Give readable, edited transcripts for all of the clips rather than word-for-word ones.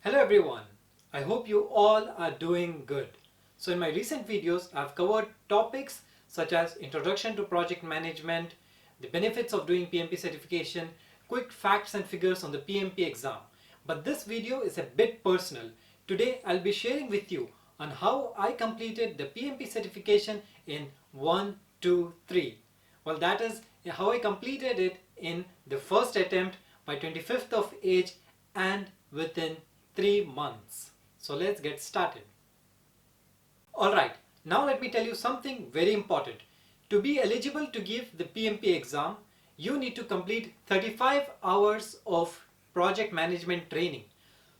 Hello everyone, I hope you all are doing good. So in my recent videos, I've covered topics such as Introduction to Project Management, the benefits of doing PMP certification, quick facts and figures on the PMP exam. But this video is a bit personal. Today I'll be sharing with you on how I completed the PMP certification in 1, 2, 3. Well, that is how I completed it in the first attempt by 25th of age and within 3 months. So let's get started. Alright, now let me tell you something very important. To be eligible to give the PMP exam, you need to complete 35 hours of project management training.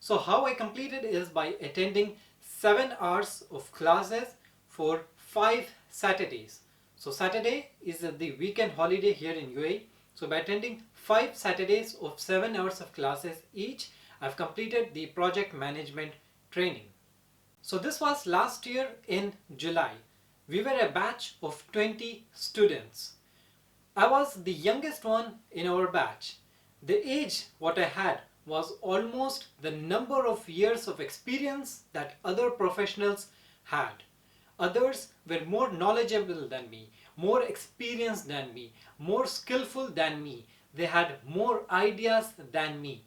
So how I completed is by attending 7 hours of classes for 5 Saturdays. So Saturday is the weekend holiday here in UAE. So by attending 5 Saturdays of 7 hours of classes each, I've completed the project management training. So this was last year in July. We were a batch of 20 students. I was the youngest one in our batch. The age what I had was almost the number of years of experience that other professionals had. Others were more knowledgeable than me, more experienced than me, more skillful than me. They had more ideas than me.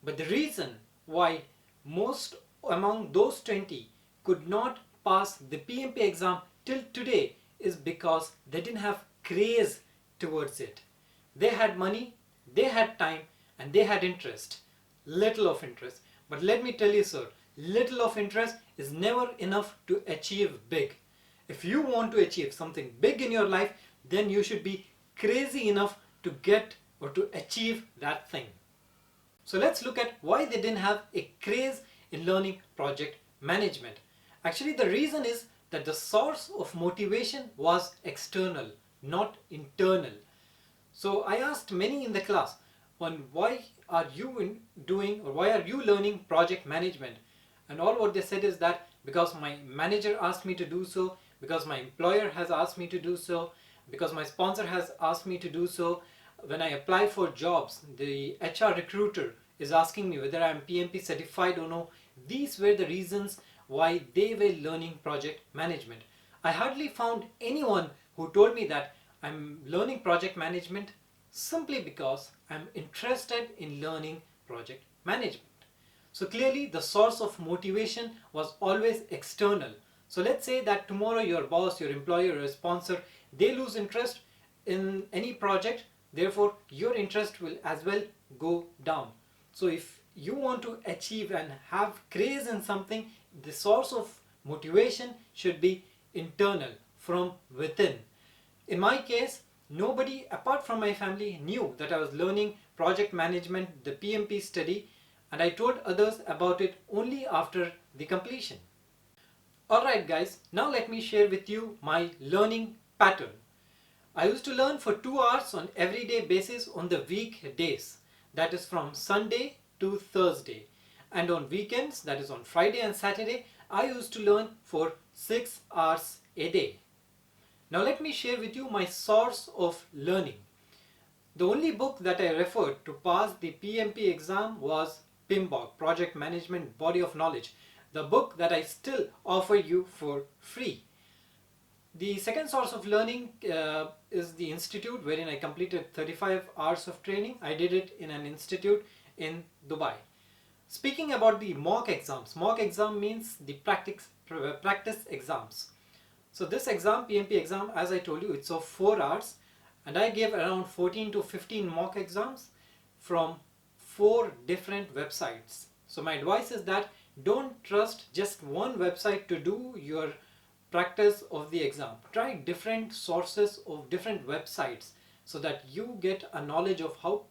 But the reason why most among those 20 could not pass the PMP exam till today is because they didn't have craze towards it. They had money, they had time, and they had interest. Little of interest. But let me tell you, sir, little of interest is never enough to achieve big. If you want to achieve something big in your life, then you should be crazy enough to get or to achieve that thing. So let's look at why they didn't have a craze in learning project management. Actually, the reason is that the source of motivation was external, not internal. So I asked many in the class on why are you doing or why are you learning project management? And all what they said is that because my manager asked me to do so, because my employer has asked me to do so, because my sponsor has asked me to do so. When I apply for jobs, the HR recruiter is asking me whether I am PMP certified or no. These were the reasons why they were learning project management. I hardly found anyone who told me that I'm learning project management simply because I'm interested in learning project management. So clearly the source of motivation was always external. So let's say that tomorrow your boss, your employer, your sponsor, they lose interest in any project. Therefore, your interest will as well go down. So if you want to achieve and have craze in something, the source of motivation should be internal, from within. In my case, nobody apart from my family knew that I was learning project management, the PMP study, and I told others about it only after the completion. Alright guys, now let me share with you my learning pattern. I used to learn for 2 hours on everyday basis on the weekdays, that is from Sunday to Thursday, and on weekends, that is on Friday and Saturday, I used to learn for 6 hours a day. Now let me share with you my source of learning. The only book that I referred to pass the PMP exam was PMBOK, Project Management Body of Knowledge, the book that I still offer you for free. The second source of learning is the institute wherein I completed 35 hours of training. I did it in an institute in Dubai. Speaking about the mock exam means the practice exams. So this exam, PMP exam, as I told you, it's of 4 hours, and I gave around 14 to 15 mock exams from 4 different websites. So my advice is that don't trust just one website to do your practice of the exam. Try different sources of different websites so that you get a knowledge of how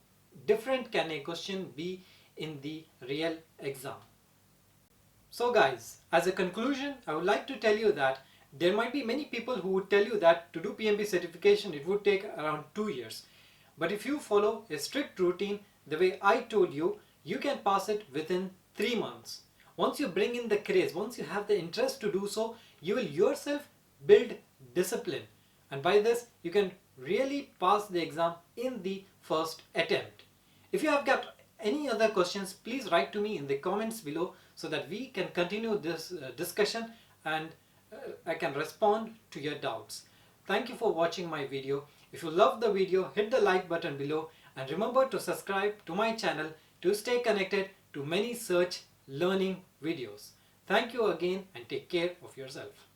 different can a question be in the real exam. So guys, as a conclusion, I would like to tell you that there might be many people who would tell you that to do PMP certification it would take around 2 years. But if you follow a strict routine the way I told you, you can pass it within 3 months. Once you bring in the craze, once you have the interest to do so, you will yourself build discipline, and by this you can really pass the exam in the first attempt. If you have got any other questions, please write to me in the comments below so that we can continue this discussion and I can respond to your doubts. Thank you for watching my video. If you love the video, hit the like button below and remember to subscribe to my channel to stay connected to many search learning videos. Thank you again and take care of yourself.